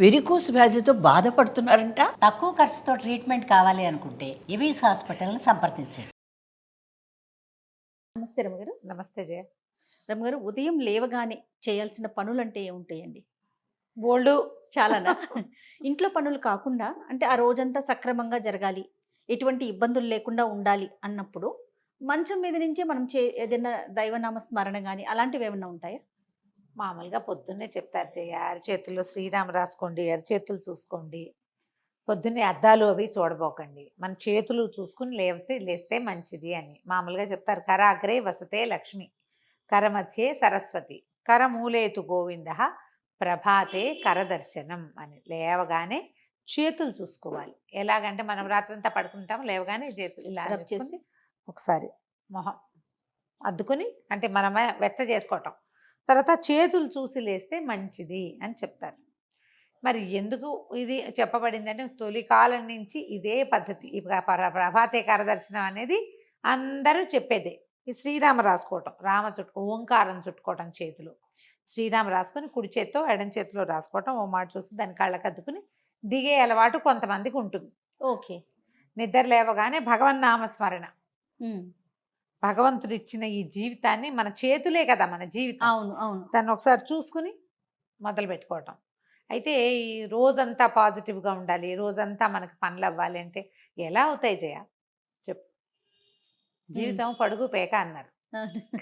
Varicose వ్యాధితో బాధపడుతున్నారంట. తక్కువ ఖర్చుతో ట్రీట్మెంట్ కావాలి అనుకుంటే ఎవిస్ హాస్పిటల్ని సంప్రదించండి. నమస్తే రమగారు. నమస్తే జయ. రమగారు, ఉదయం లేవగానే చేయాల్సిన పనులంటే ఏముంటాయండి? బోల్డు. చాలానా? ఇంట్లో పనులు కాకుండా అంటే ఆ రోజంతా సక్రమంగా జరగాలి, ఎటువంటి ఇబ్బందులు లేకుండా ఉండాలి అన్నప్పుడు మంచం మీద నుంచే మనం ఏదైనా దైవనామ స్మరణ కానీ అలాంటివి ఏమైనా ఉంటాయా? మామూలుగా పొద్దున్నే చెప్తారు జయ, అరిచేతుల్లో శ్రీరామ రాసుకోండి, అరిచేతులు చూసుకోండి, పొద్దున్నే అద్దాలు అవి చూడబోకండి, మన చేతులు చూసుకుని లేస్తే మంచిది అని మామూలుగా చెప్తారు. కరాగ్రే వసతే లక్ష్మి, కరమధ్యే సరస్వతి, కరమూలేతు గోవింద, ప్రభాతే కరదర్శనం అని. లేవగానే చేతులు చూసుకోవాలి. ఎలాగంటే మనం రాత్రంతా పడుకుంటాం, లేవగానే చేతులు ఇలా రబ్ చేసి ఒకసారి మొహం అద్దుకుని, అంటే మనం వెచ్చ చేసుకోవటం, తర్వాత చేతులు చూసి లేస్తే మంచిది అని చెప్తారు. మరి ఎందుకు ఇది చెప్పబడింది అంటే తొలి కాలం నుంచి ఇదే పద్ధతి. ప్రభాతే కరదర్శనం అనేది అందరూ చెప్పేదే. ఈ శ్రీరామ రాసుకోవటం, ఓంకారం చుట్టుకోవటం, చేతులు శ్రీరామ రాసుకొని కుడి చేత్తో ఎడం చేతిలో రాసుకోవటం, ఓ మాట చూసి దాని కళ్ళకు అద్దుకుని దిగే అలవాటు కొంతమందికి ఉంటుంది. ఓకే. నిద్ర లేవగానే భగవన్నామస్మరణ. భగవంతుడు ఇచ్చిన ఈ జీవితాన్ని, మన చేతులే కదా మన జీవితం. అవును అవును. దాన్ని ఒకసారి చూసుకుని మొదలు పెట్టుకోవటం. అయితే ఈ రోజంతా పాజిటివ్గా ఉండాలి, రోజంతా మనకు పనులు అవ్వాలి అంటే ఎలా అవుతాయి జయ? చెప్పు. జీవితం పడుగు పేక అన్నారు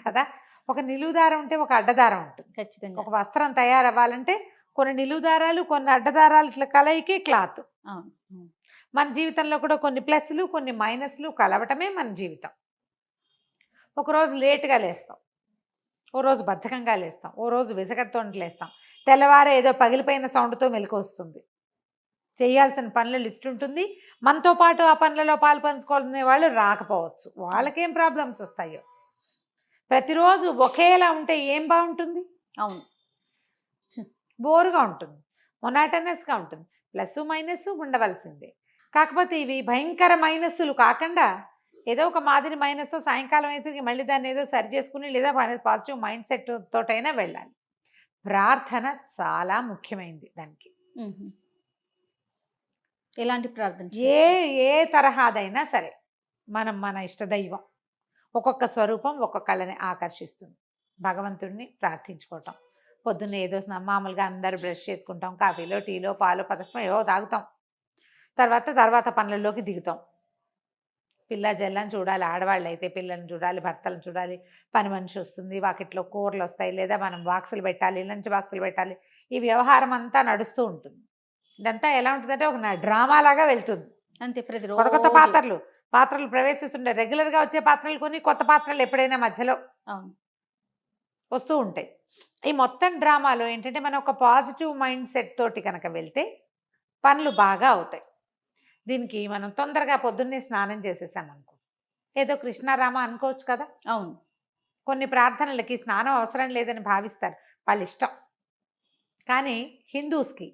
కదా. ఒక నిలువుదారం ఉంటే ఒక అడ్డదారం ఉంటుంది. ఖచ్చితంగా. ఒక వస్త్రం తయారవ్వాలంటే కొన్ని నిలువుదారాలు కొన్ని అడ్డదారాలు ఇట్లా కలయికే క్లాత్. మన జీవితంలో కూడా కొన్ని ప్లస్లు కొన్ని మైనస్లు కలవటమే మన జీవితం. ఒకరోజు లేటుగా లేస్తాం, ఓ రోజు బద్ధకంగా లేస్తాం, ఓ రోజు విసగడతో లేస్తాం, తెల్లవారే ఏదో పగిలిపోయిన సౌండ్తో మెలకు వస్తుంది. చేయాల్సిన పనుల లిస్ట్ ఉంటుంది. మనతో పాటు ఆ పనులలో పాలు పంచుకోవాలనే వాళ్ళు రాకపోవచ్చు. వాళ్ళకేం ప్రాబ్లమ్స్ వస్తాయో. ప్రతిరోజు ఒకేలా ఉంటే ఏం బాగుంటుంది? అవును, బోరుగా ఉంటుంది, మొనాటనస్గా ఉంటుంది. ప్లస్ మైనస్ ఉండవలసిందే. కాకపోతే ఇవి భయంకర మైనస్సులు కాకుండా ఏదో ఒక మాదిరి మైనస్ సాయంకాలం వేసరికి మళ్ళీ దాన్ని ఏదో సరి చేసుకుని లేదా పాజిటివ్ మైండ్ సెట్ తోటైనా వెళ్ళాలి. ప్రార్థన చాలా ముఖ్యమైనది దానికి. ఎలాంటి ప్రార్థన? ఏ తరహాదైనా సరే మన ఇష్టదైవం ఒక్కొక్క స్వరూపం ఒక్కొక్కళ్ళని ఆకర్షిస్తుంది. భగవంతుడిని ప్రార్థించుకోవటం. పొద్దున్న ఏదో మామూలుగా అందరూ బ్రష్ చేసుకుంటాం, కాఫీలో టీలో పాలు పదర్శనం ఏవో తాగుతాం, తర్వాత పనులలోకి దిగుతాం. పిల్ల జల్లని చూడాలి, ఆడవాళ్ళు అయితే పిల్లల్ని చూడాలి, భర్తలను చూడాలి, పని మనిషి వస్తుంది, వాకిట్లో కూరలు వస్తాయి, లేదా మనం బాక్సులు పెట్టాలి, లంచ్ బాక్సులు పెట్టాలి. ఈ వ్యవహారం అంతా నడుస్తూ ఉంటుంది. ఇదంతా ఎలా ఉంటుందంటే ఒక డ్రామాలాగా వెళ్తుంది అంతే. కొత్త కొత్త పాత్రలు ప్రవేశిస్తుంటాయి. రెగ్యులర్గా వచ్చే పాత్రలు కొన్ని, కొత్త పాత్రలు ఎప్పుడైనా మధ్యలో వస్తూ ఉంటాయి. ఈ మొత్తం డ్రామాలో ఏంటంటే మనం ఒక పాజిటివ్ మైండ్ సెట్ తోటి కనుక వెళ్తే పనులు బాగా అవుతాయి. దీనికి మనం తొందరగా పొద్దున్నే స్నానం చేసేసామనుకో, ఏదో కృష్ణారామ అనుకోవచ్చు కదా. అవును, కొన్ని ప్రార్థనలకి స్నానం అవసరం లేదని భావిస్తారు, వాళ్ళ ఇష్టం. కానీ హిందూస్కి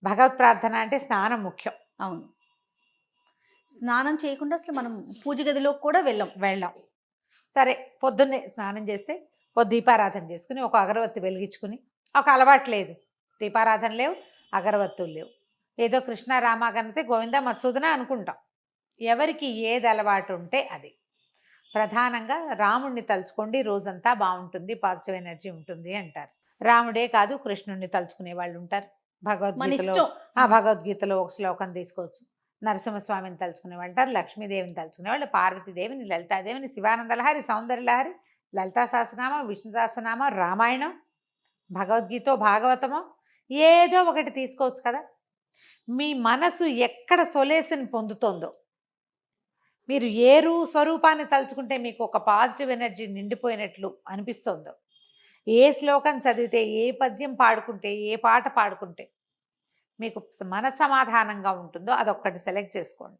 భగవత్ ప్రార్థన అంటే స్నానం ముఖ్యం. అవును. స్నానం చేయకుండా అసలు మనం పూజ గదిలోకి కూడా వెళ్ళాం. సరే, పొద్దున్నే స్నానం చేస్తే ఓ దీపారాధన చేసుకుని ఒక అగరవత్తి వెలిగించుకుని, ఒక అలవాటు లేదు, దీపారాధన లేవు, అగరవత్తులు లేవు, ఏదో కృష్ణారామ కనితే గోవింద మత్సూదన అనుకుంటాం. ఎవరికి ఏది అలవాటు ఉంటే అది. ప్రధానంగా రాముడిని తలుచుకోండి, రోజంతా బాగుంటుంది, పాజిటివ్ ఎనర్జీ ఉంటుంది అంటారు. రాముడే కాదు, కృష్ణుడిని తలుచుకునే వాళ్ళు ఉంటారు. భగవద్గీతలో ఒక శ్లోకం తీసుకోవచ్చు. నరసింహస్వామిని తలుచుకునే వాళ్ళు ఉంటారు, లక్ష్మీదేవిని తలుచుకునే వాళ్ళు, పార్వతీదేవిని, లలితాదేవిని, శివానందలహరి, సౌందర్యలహరి, లలితా సహస్రనామ, విష్ణు సహస్రనామ, రామాయణం, భగవద్గీత, భాగవతమో ఏదో ఒకటి తీసుకోవచ్చు కదా. మీ మనసు ఎక్కడ సొలేషన్ పొందుతోందో, మీరు ఏ స్వరూపాన్ని తలుచుకుంటే మీకు ఒక పాజిటివ్ ఎనర్జీ నిండిపోయినట్లు అనిపిస్తుందో, ఏ శ్లోకం చదివితే, ఏ పద్యం పాడుకుంటే, ఏ పాట పాడుకుంటే మీకు మనసమాధానంగా ఉంటుందో అదొక్కటి సెలెక్ట్ చేసుకోండి.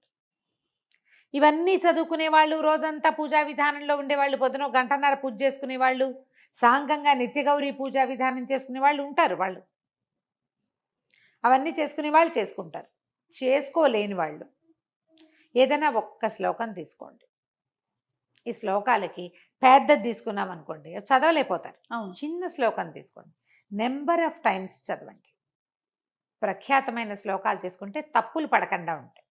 ఇవన్నీ చదువుకునే వాళ్ళు, రోజంతా పూజా విధానంలో ఉండేవాళ్ళు, పొద్దున గంటన్నర పూజ చేసుకునే వాళ్ళు, సాంఘంగా నిత్యగౌరీ పూజా విధానం చేసుకునే వాళ్ళు ఉంటారు. వాళ్ళు అవన్నీ చేసుకునే వాళ్ళు చేసుకుంటారు. చేసుకోలేని వాళ్ళు ఏదైనా ఒక్క శ్లోకం తీసుకోండి. ఈ శ్లోకాలకి పెద్దది తీసుకున్నాం అనుకోండి, చదవలేకపోతారు. చిన్న శ్లోకం తీసుకోండి, నెంబర్ ఆఫ్ టైమ్స్ చదవండి. ప్రఖ్యాతమైన శ్లోకాలు తీసుకుంటే తప్పులు పడకుండా ఉంటాయి.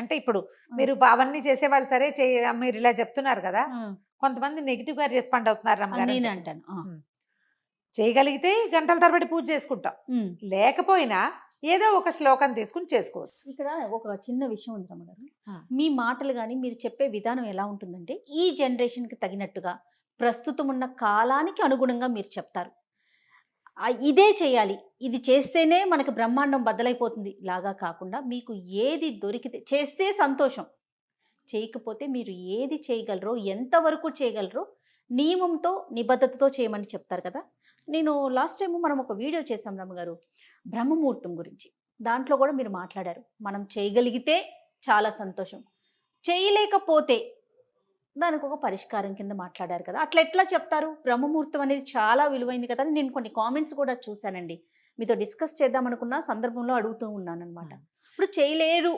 అంటే ఇప్పుడు మీరు అవన్నీ చేసేవాళ్ళు సరే మీరు ఇలా చెప్తున్నారు కదా, కొంతమంది నెగిటివ్ గా రెస్పాండ్ అవుతున్నారు రమ్మగారు. నేను అంటాను చేయగలిగితే గంటల తరబడి పూజ చేసుకుంటాం, లేకపోయినా ఏదో ఒక శ్లోకం తీసుకుని చేసుకోవచ్చు. ఇక్కడ ఒక చిన్న విషయం ఉంది రమ్మగారు, మీ మాటలు కానీ మీరు చెప్పే విధానం ఎలా ఉంటుందంటే ఈ జనరేషన్కి తగినట్టుగా ప్రస్తుతం ఉన్న కాలానికి అనుగుణంగా మీరు చెప్తారు. ఇదే చేయాలి, ఇది చేస్తేనే మనకి బ్రహ్మాండం బద్దలైపోతుంది లాగా కాకుండా మీకు ఏది దొరికితే చేస్తే సంతోషం, చేయకపోతే మీరు ఏది చేయగలరో ఎంతవరకు చేయగలరో నియమంతో నిబద్ధతతో చేయమని చెప్తారు కదా. నేను లాస్ట్ టైం మనం ఒక వీడియో చేసాం రమ్మగారు బ్రహ్మముహూర్తం గురించి, దాంట్లో కూడా మీరు మాట్లాడారు మనం చేయగలిగితే చాలా సంతోషం, చేయలేకపోతే దానికి ఒక పరిష్కారం కింద మాట్లాడారు కదా. అట్లా ఎట్లా చెప్తారు? బ్రహ్మముహూర్తం అనేది చాలా విలువైంది కదా. నేను కొన్ని కామెంట్స్ కూడా చూశానండి, మీతో డిస్కస్ చేద్దామనుకున్న సందర్భంలో అడుగుతూ ఉన్నాను అనమాట. ఇప్పుడు చేయలేరు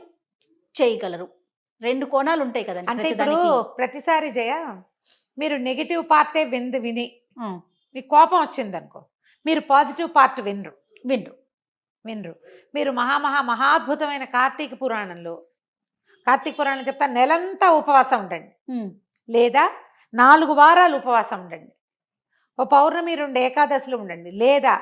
చేయగలరు రెండు కోణాలు ఉంటాయి కదండి. అంటే ఇప్పుడు ప్రతిసారి జయ మీరు నెగిటివ్ పార్టే విని మీకు కోపం వచ్చింది అనుకో, మీరు పాజిటివ్ పార్ట్ వినరు. మీరు మహాద్భుతమైన కార్తీక పురాణం చెప్తా నెలంతా ఉపవాసం ఉండండి, లేదా 4 వారాలు ఉపవాసం ఉండండి, ఓ పౌర్ణమి 2 ఏకాదశులు ఉండండి, లేదా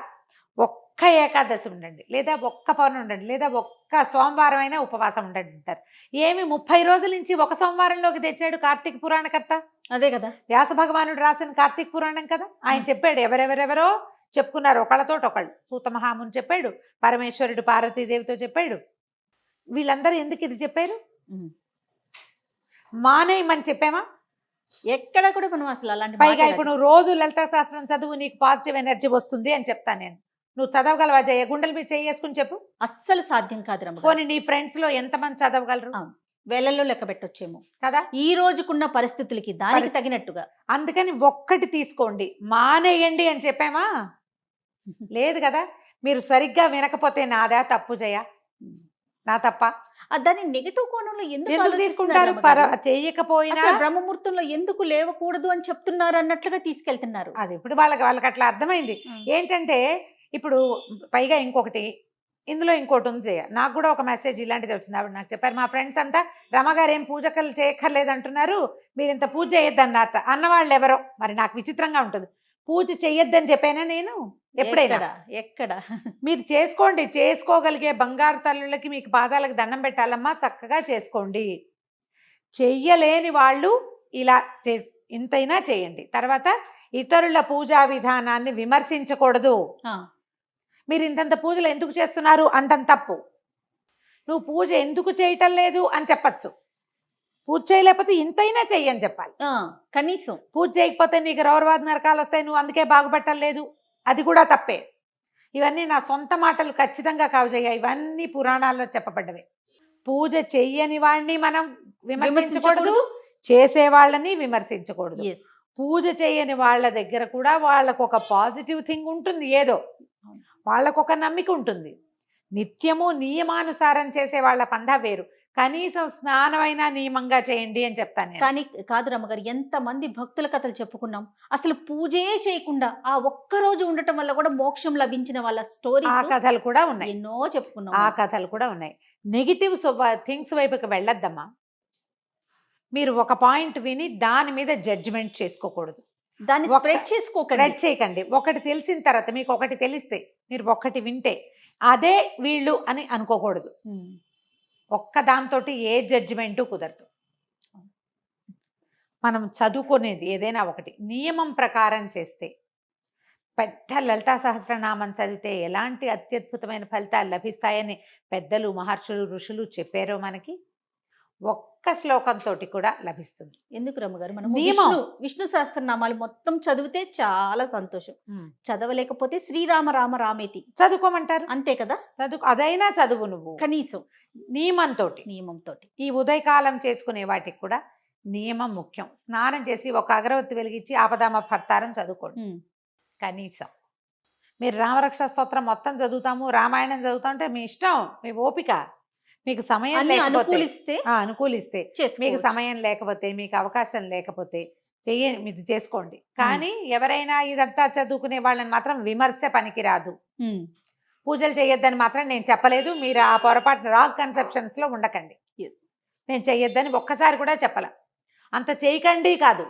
ఒక్క ఏకాదశి ఉండండి, లేదా ఒక్క పౌర్ణమి ఉండండి, లేదా ఒక్క సోమవారం అయినా ఉపవాసం ఉండండి అంటారు. ఏమి 30 రోజుల నుంచి ఒక సోమవారంలోకి తెచ్చాడు కార్తీక పురాణకర్త? అదే కదా వ్యాస భగవానుడు రాసిన కార్తీక పురాణం కదా. ఆయన చెప్పాడు, ఎవరెవరెవరో చెప్పుకున్నారు ఒకళ్ళతోటి ఒకళ్ళు. సూత మహాముని చెప్పాడు, పరమేశ్వరుడు పార్వతీదేవితో చెప్పాడు. వీళ్ళందరూ ఎందుకు ఇది చెప్పారు? మానేయమని చెప్పామా? ఎక్కడ కూడా మనం అసలు అలాంటి పైగా ఇప్పుడు నువ్వు రోజు లలితా శాస్త్రం చదువు, నీకు పాజిటివ్ ఎనర్జీ వస్తుంది అని చెప్తాను నేను. నువ్వు చదవగలవా జయ? గుండెల మీద చేసుకుని చెప్పు. అస్సలు సాధ్యం కాదు రమ్మ. పోనీ నీ ఫ్రెండ్స్ లో ఎంతమంది చదవగలరు? వేలల్లో లెక్క పెట్టొచ్చేమో కదా ఈ రోజుకున్న పరిస్థితులకి దానికి తగినట్టుగా. అందుకని ఒక్కటి తీసుకోండి, మానేయండి అని చెప్పామా? లేదు కదా. మీరు సరిగ్గా వినకపోతే నాదా తప్పు జయ? నా తప్ప? దాన్ని నెగిటివ్ కోణంలో ఎందుకు తీసుకుంటారు? చేయకపోయినా బ్రహ్మముహూర్తంలో ఎందుకు లేవకూడదు అని చెప్తున్నారు అన్నట్లుగా తీసుకెళ్తున్నారు. అది ఇప్పుడు వాళ్ళకి అట్లా అర్థమైంది. ఏంటంటే ఇప్పుడు పైగా ఇందులో ఇంకోటి ఉంది జయ. నాకు కూడా ఒక మెసేజ్ ఇలాంటిది వచ్చింది. ఆవిడ నాకు చెప్పారు, మా ఫ్రెండ్స్ అంతా రమగారు ఏం పూజకలు చేయక్కర్లేదు అంటున్నారు, మీరు ఇంత పూజ చేయొద్దన్నట్ట అన్నవాళ్ళు ఎవరో. మరి నాకు విచిత్రంగా ఉంటుంది. పూజ చెయ్యొద్దని చెప్పానా నేను ఎప్పుడైనా? ఎక్కడ మీరు చేసుకోండి, చేసుకోగలిగే బంగారు తల్లులకి మీకు పాదాలకు దండం పెట్టాలమ్మా, చక్కగా చేసుకోండి. చెయ్యలేని వాళ్ళు ఇలా ఇంతైనా చేయండి. తర్వాత ఇతరుల పూజా విధానాన్ని విమర్శించకూడదు. మీరు ఇంతంత పూజలు ఎందుకు చేస్తున్నారు అంటం తప్పు. నువ్వు పూజ ఎందుకు చేయటం లేదు అని చెప్పచ్చు. పూజ చేయలేకపోతే ఇంతైనా చెయ్యని చెప్పాలి. కనీసం పూజ చేయకపోతే నీకు రౌరవాద నరకాలు వస్తాయి, నువ్వు అందుకే బాగుపట్టలేదు, అది కూడా తప్పే. ఇవన్నీ నా సొంత మాటలు ఖచ్చితంగా కావు జయ, ఇవన్నీ పురాణాల్లో చెప్పబడ్డవే. పూజ చెయ్యని వాడిని మనం విమర్శించకూడదు, చేసే వాళ్ళని విమర్శించకూడదు. పూజ చేయని వాళ్ళ దగ్గర కూడా వాళ్ళకు ఒక పాజిటివ్ థింగ్ ఉంటుంది, ఏదో వాళ్ళకు ఒక నమ్మిక ఉంటుంది. నిత్యము నియమానుసారం చేసే వాళ్ళ పందా వేరు. కనీసం స్నానమైనా నియమంగా చేయండి అని చెప్తాను. కానీ కాదు రమ్మగారు, ఎంతమంది భక్తుల కథలు చెప్పుకున్నాం, అసలు పూజే చేయకుండా ఆ ఒక్కరోజు ఉండటం వల్ల కూడా మోక్షం లభించిన వాళ్ళ స్టోరీ, ఆ కథలు కూడా ఉన్నాయి, ఎన్నో చెప్పుకున్నాం. ఆ కథలు కూడా ఉన్నాయి. నెగిటివ్ థింగ్స్ వైపుకి వెళ్ళొద్దమ్మా. మీరు ఒక పాయింట్ విని దాని మీద జడ్జిమెంట్ చేసుకోకూడదు, దాన్ని స్ప్రెడ్ చేయకండి. ఒకటి తెలిసిన తర్వాత మీకు ఒకటి తెలిస్తే మీరు ఒకటి వింటే అదే వీళ్ళు అని అనుకోకూడదు. ఒక్క దాంతో ఏ జడ్జిమెంటు కుదరదు. మనం చదువుకునేది ఏదైనా ఒకటి నియమం ప్రకారం చేస్తే, పెద్ద లలితా సహస్రనామం చదివితే ఎలాంటి అత్యద్భుతమైన ఫలితాలు లభిస్తాయని పెద్దలు మహర్షులు ఋషులు చెప్పారో మనకి ఒక్క శ్లోకంతో కూడా లభిస్తుంది. ఎందుకు రమ్మగారు, మనం విష్ణు సహస్రనామాలు మొత్తం చదివితే చాలా సంతోషం. చదవలేకపోతే శ్రీరామ రామ రామేతి చదువుకోమంటారు, అంతే కదా. అదైనా చదువు నువ్వు కనీసం నియమంతో. ఈ ఉదయకాలం చేసుకునే వాటికి కూడా నియమం ముఖ్యం. స్నానం చేసి ఒక అగరవత్తి వెలిగించి ఆపదామ భర్తారం చదువుకోండి కనీసం. మీరు రామరక్ష స్తోత్రం మొత్తం చదువుతాము, రామాయణం చదువుతా అంటే మీ ఇష్టం, మీ ఓపిక. మీకు సమయం అనుకూలిస్తే మీకు సమయం లేకపోతే, మీకు అవకాశం లేకపోతే మీరు చేసుకోండి. కానీ ఎవరైనా ఇదంతా చదువుకునే వాళ్ళని మాత్రం విమర్శ పనికిరాదు. పూజలు చేయొద్దని మాత్రం నేను చెప్పలేదు. మీరు ఆ పొరపాటు రాంగ్ కన్సెప్షన్స్లో ఉండకండి. ఎస్. నేను చెయ్యొద్దని ఒక్కసారి కూడా చెప్పలే. అంత చేయకండి కాదు,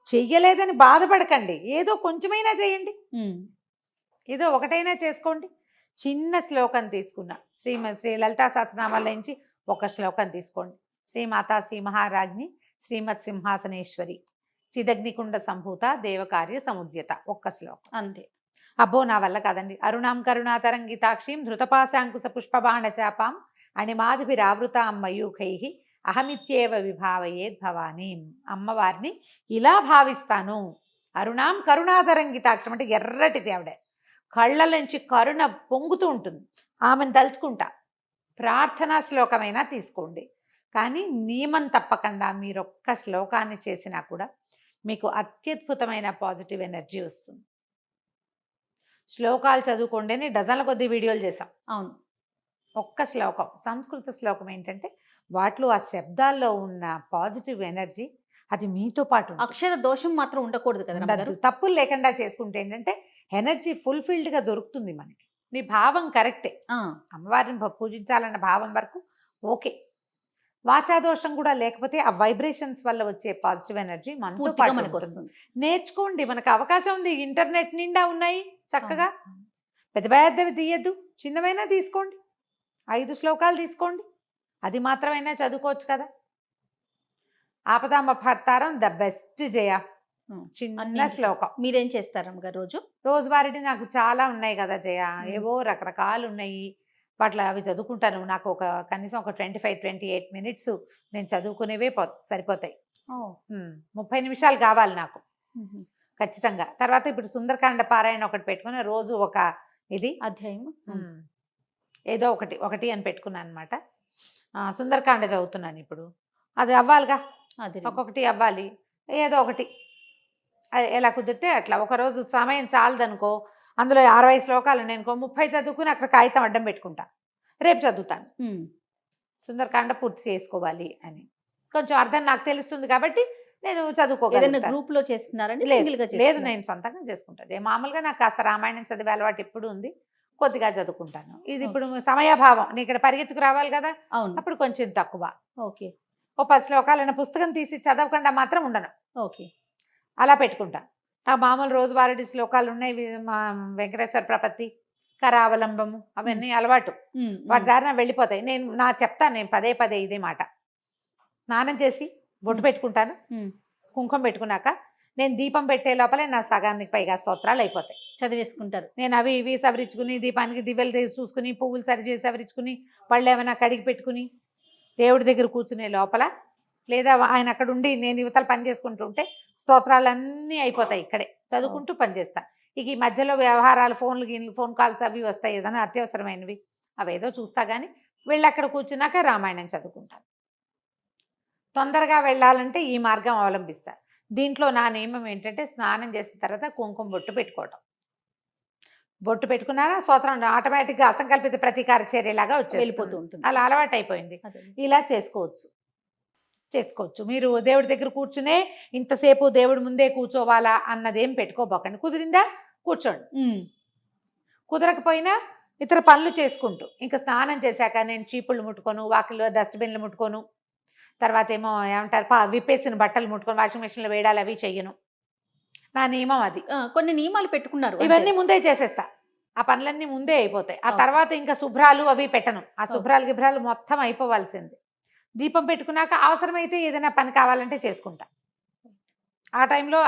చెయ్యలేదని బాధపడకండి. ఏదో కొంచెమైనా చేయండి, ఏదో ఒకటైనా చేసుకోండి. చిన్న శ్లోకం తీసుకున్నా, శ్రీ లలితా సహస్రనామాల నుంచి ఒక శ్లోకం తీసుకోండి. శ్రీమాతా శ్రీ మహారాజ్ని శ్రీమత్ సింహాసనేశ్వరి చిదగ్నికుండ సంభూత దేవకార్య సముద్యత, ఒక్క శ్లోకం అంతే. అబ్బో నా వల్ల కాదండి. అరుణాం కరుణాతరంగితాక్షీం ధృతపాశాంకుశ పుష్పబాణ చాపాం అణిమాదిభిరావృతాం మయూఖై అహమిత్యేవ విభావయేద్ భవానీం. అమ్మవారిని ఇలా భావిస్తాను. అరుణాం కరుణాతరంగితాక్షం అంటే ఎర్రటిది ఆవిడ, కళ్ళ నుంచి కరుణ పొంగుతూ ఉంటుంది. ఆమెను తలుచుకుంటా. ప్రార్థనా శ్లోకమైనా తీసుకోండి, కానీ నియమం తప్పకుండా మీరు ఒక్క శ్లోకాన్ని చేసినా కూడా మీకు అత్యద్భుతమైన పాజిటివ్ ఎనర్జీ వస్తుంది. శ్లోకాలు చదువుకోండి అని డజన్ల కొద్ది వీడియోలు చేసాం. అవును. ఒక్క శ్లోకం, సంస్కృత శ్లోకం ఏంటంటే వాటిలో ఆ శబ్దాల్లో ఉన్న పాజిటివ్ ఎనర్జీ అది మీతో పాటు ఉంటుంది. అక్షర దోషం మాత్రం ఉండకూడదు కదా ఉండద్దు. తప్పులు లేకుండా చేసుకుంటే ఏంటంటే ఎనర్జీ ఫుల్ఫిల్డ్గా దొరుకుతుంది మనకి. మీ భావం కరెక్టే, అమ్మవారిని పూజించాలన్న భావం వరకు ఓకే. వాచాదోషం కూడా లేకపోతే ఆ వైబ్రేషన్స్ వల్ల వచ్చే పాజిటివ్ ఎనర్జీ మనతో పాటు మనకు వస్తుంది. నేర్చుకోండి, మనకు అవకాశం ఉంది. ఇంటర్నెట్ నిండా ఉన్నాయి చక్కగా. పెద్ద పెద్దవి తీయద్దు, చిన్నవైనా తీసుకోండి. 5 శ్లోకాలు తీసుకోండి, అది మాత్రమైనా చదువుకోవచ్చు కదా. ఆపదామపహర్తారం ద బెస్ట్ జయ, చిన్న శ్లోకం. మీరేం చేస్తారు అమ్మగారు రోజు? రోజువారీ నాకు చాలా ఉన్నాయి కదా జయ, ఏవో రకరకాలు ఉన్నాయి. వాటిలో అవి చదువుకుంటాను. నాకు కనీసం ఒక 25-28 మినిట్స్ నేను చదువుకునేవే సరిపోతాయి. 30 నిమిషాలు కావాలి నాకు ఖచ్చితంగా. తర్వాత ఇప్పుడు సుందరకాండ పారాయణ ఒకటి పెట్టుకుని రోజు ఒక ఇది అధ్యాయం ఏదో ఒకటి అని పెట్టుకున్నాను అనమాట. సుందరకాండ చదువుతున్నాను ఇప్పుడు. అది అవ్వాలిగా, ఒక్కొక్కటి అవ్వాలి, ఏదో ఒకటి ఎలా కుదిరితే అట్లా. ఒకరోజు సమయం చాలదనుకో, అందులో 60 శ్లోకాలు ఉన్నాయనుకో, 30 చదువుకుని అక్కడ కాగితం అడ్డం పెట్టుకుంటా, రేపు చదువుతాను. సుందరకాండ పూర్తి చేసుకోవాలి అని కొంచెం అర్థం నాకు తెలుస్తుంది కాబట్టి నేను చదువుకోగలను. గ్రూప్లో చేస్తున్నారండి? లేదు, నేను సొంతంగా చేసుకుంటాను. మామూలుగా నాకు కాస్త రామాయణం చదివే అలవాటు ఎప్పుడు ఉంది, కొద్దిగా చదువుకుంటాను. ఇది ఇప్పుడు సమయాభావం, నేను ఇక్కడ పరిగెత్తుకు రావాలి కదా, అప్పుడు కొంచెం తక్కువ. ఓకే. ఓ 10 శ్లోకాలైన పుస్తకం తీసి చదవకుండా మాత్రం ఉండను. ఓకే, అలా పెట్టుకుంటా. నాకు మామూలు రోజువారీ శ్లోకాలు ఉన్నాయి. వెంకటేశ్వర ప్రపత్తి, కరావలంబము అవన్నీ అలవాటు. వాటి దారిన వెళ్ళిపోతాయి. నేను చెప్తాను, నేను పదే ఇదే మాట. స్నానం చేసి బొట్టు పెట్టుకుంటాను. కుంకుమ పెట్టుకున్నాక నేను దీపం పెట్టే లోపలే నా సగానికి పైగా స్తోత్రాలు అయిపోతాయి. చదివేసుకుంటారు. నేను అవి ఇవి సవరించుకుని, దీపానికి దివ్యలు తీసి చూసుకుని, పువ్వులు సరిచేసి సవరించుకుని, పళ్ళు ఏమైనా కడిగి పెట్టుకుని దేవుడి దగ్గర కూర్చునే లోపల, లేదా ఆయన అక్కడ ఉండి నేను యువతలు పని చేసుకుంటూ ఉంటే స్తోత్రాలన్నీ అయిపోతాయి. ఇక్కడే చదువుకుంటూ పనిచేస్తా. ఇక ఈ మధ్యలో వ్యవహారాలు, ఫోన్ కాల్స్ అవి వస్తాయి, ఏదైనా అత్యవసరమైనవి అవేదో చూస్తా. కానీ వెళ్ళి అక్కడ కూర్చున్నాక రామాయణం చదువుకుంటాను. తొందరగా వెళ్ళాలంటే ఈ మార్గం అవలంబిస్తా. దీంట్లో నా నియమం ఏంటంటే స్నానం చేసిన తర్వాత కుంకుమ బొట్టు పెట్టుకోవటం. బొట్టు పెట్టుకున్నారా స్తోత్రం ఆటోమేటిక్గా అసంకల్పిత ప్రతీకార చర్యలాగా వెళ్ళిపోతూ ఉంటుంది. అలా అలవాటు అయిపోయింది. ఇలా చేసుకోవచ్చు. మీరు దేవుడి దగ్గర కూర్చునే ఇంతసేపు దేవుడి ముందే కూర్చోవాలా అన్నదేం పెట్టుకోబోకండి. కుదిరిందా కూర్చోండి, కుదరకపోయినా ఇతర పనులు చేసుకుంటూ. ఇంకా స్నానం చేశాక నేను చీపుళ్ళు ముట్టుకోను, వాకిల్లో డస్ట్బిన్లు ముట్టుకోను, తర్వాత ఏమో ఏమంటారు విప్పేసిన బట్టలు ముట్టుకొని వాషింగ్ మెషిన్లో వేయడాలు అవి చెయ్యను. నా నియమం అది. కొన్ని నియమాలు పెట్టుకున్నారు, ఇవన్నీ ముందే చేసేస్తా. ఆ పనులన్నీ ముందే అయిపోతాయి. ఆ తర్వాత ఇంకా శుభ్రాలు అవి పెట్టను. ఆ గిభ్రాలు మొత్తం అయిపోవాల్సింది. దీపం పెట్టుకున్నాక అవసరమైతే ఏదైనా పని కావాలంటే చేసుకుంటా. ఆ టైంలో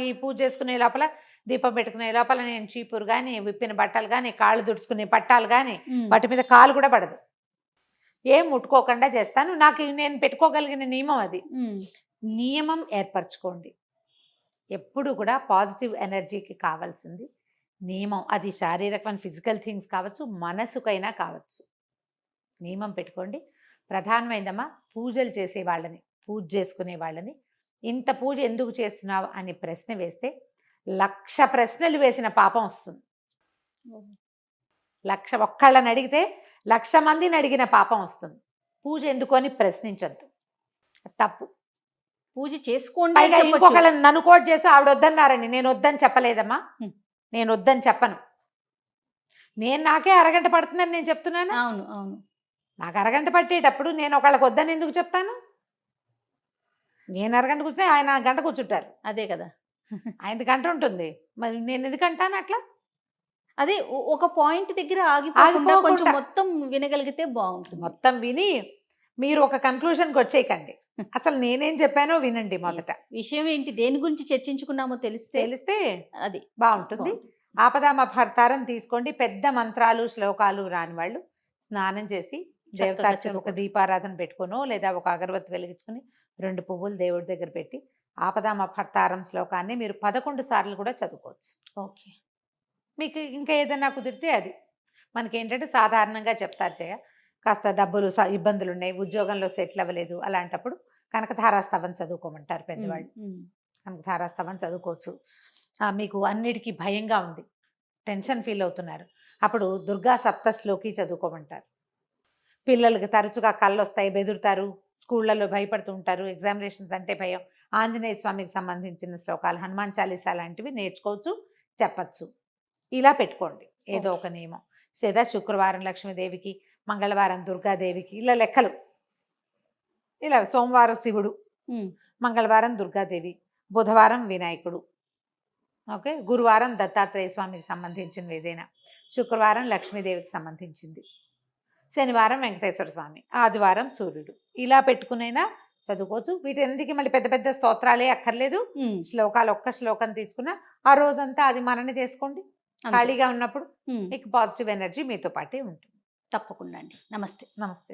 ఈ పూజ చేసుకునే లోపల, దీపం పెట్టుకునే లోపల నేను చీపురు కానీ, విప్పిన బట్టలు కానీ, కాళ్ళు దుడుచుకునే పట్టాలు కానీ, వాటి మీద కాలు కూడా పడదు, ఏం ముట్టుకోకుండా చేస్తాను. నేను పెట్టుకోగలిగిన నియమం అది. నియమం ఏర్పరచుకోండి. ఎప్పుడు కూడా పాజిటివ్ ఎనర్జీకి కావాల్సింది నియమం. అది శారీరకమైన ఫిజికల్ థింగ్స్ కావచ్చు, మనసుకైనా కావచ్చు. నియమం పెట్టుకోండి. ప్రధానమైందమ్మా పూజలు చేసే వాళ్ళని, పూజ చేసుకునే వాళ్ళని, ఇంత పూజ ఎందుకు చేస్తున్నావు అని ప్రశ్న వేస్తే 1,00,000 ప్రశ్నలు వేసిన పాపం వస్తుంది. 1,00,000 ఒక్కళ్ళని అడిగితే 1,00,000 మందిని అడిగిన పాపం వస్తుంది. పూజ ఎందుకు అని ప్రశ్నించద్దు, తప్పు. పూజ చేసుకోండి. ఇంకొకళ్ళని నన్ను కోట్ చేసి ఆవిడ వద్దన్నారని నేను వద్దని చెప్పలేదమ్మా, నేను వద్దని చెప్పను. నేను నాకే అరగంట పడుతుందని నేను చెప్తున్నాను. అవును అవును నాకు అరగంట పట్టేటప్పుడు నేను ఒకళ్ళకి వద్దని ఎందుకు చెప్తాను? నేను అరగంట కూర్చుంటే ఆయన గంట కూర్చుంటారు. అదే కదా. ఆయనది గంట ఉంటుంది, మరి నేను ఎందుకంటాను అట్లా? అదే ఒక పాయింట్ దగ్గర ఆగిపోకుండా కొంచెం ఆగిపోకుండా. మొత్తం వినగలిగితే బాగుంటుంది. మొత్తం విని మీరు ఒక కన్క్లూషన్కి వచ్చేయకండి. అసలు నేనేం చెప్పానో వినండి మొదట. విషయం ఏంటి, దేని గురించి చర్చించుకున్నామో తెలిస్తే అది బాగుంటుంది. ఆపదామపహర్తారం తీసుకోండి. పెద్ద మంత్రాలు శ్లోకాలు రాని వాళ్ళు స్నానం చేసి దేవతార్చన ఒక చదువుకో. దీపారాధన పెట్టుకోనో లేదా ఒక అగరబత్తి వెలిగించుకుని 2 పువ్వులు దేవుడి దగ్గర పెట్టి ఆపదామపహర్తారం శ్లోకాన్ని మీరు 11 సార్లు కూడా చదువుకోవచ్చు. ఓకే. మీకు ఇంకా ఏదైనా కుదిరితే అది. మనకేంటంటే సాధారణంగా చెప్తారు జయ, కాస్త డబ్బులు ఇబ్బందులు ఉన్నాయి, ఉద్యోగంలో సెటిల్ అవ్వలేదు, అలాంటప్పుడు కనకధారాస్తవం చదువుకోమంటారు పెద్దవాళ్ళు. కనకధారాస్తవం చదువుకోవచ్చు. మీకు అన్నిటికీ భయంగా ఉంది, టెన్షన్ ఫీల్ అవుతున్నారు, అప్పుడు దుర్గా సప్తశ్లోకి చదువుకోమంటారు. పిల్లలకి తరచుగా కళ్ళు వస్తాయి, బెదురుతారు, స్కూళ్ళలో భయపడుతూ ఉంటారు, ఎగ్జామినేషన్స్ అంటే భయం, ఆంజనేయ స్వామికి సంబంధించిన శ్లోకాలు, హనుమాన్ చాలీసా లాంటివి నేర్చుకోవచ్చు, చెప్పచ్చు. ఇలా పెట్టుకోండి ఏదో ఒక నియమం. లేదా శుక్రవారం లక్ష్మీదేవికి, మంగళవారం దుర్గాదేవికి, ఇలా లెక్కలు. ఇలా సోమవారం శివుడు, మంగళవారం దుర్గాదేవి, బుధవారం వినాయకుడు, ఓకే, గురువారం దత్తాత్రేయ స్వామికి సంబంధించినవి ఏదైనా, శుక్రవారం లక్ష్మీదేవికి సంబంధించింది, శనివారం వెంకటేశ్వర స్వామి, ఆదివారం సూర్యుడు. ఇలా పెట్టుకునైనా చదువుకోవచ్చు. వీటన్నిటికీ మళ్ళీ పెద్ద పెద్ద స్తోత్రాలే అక్కర్లేదు. శ్లోకాలు ఒక్క శ్లోకం తీసుకున్నా ఆ రోజంతా అది మనన చేసుకోండి. ఖాళీగా ఉన్నప్పుడు మీకు పాజిటివ్ ఎనర్జీ మీతో పాటే ఉంటుంది. తప్పకుండా అండి. నమస్తే. నమస్తే.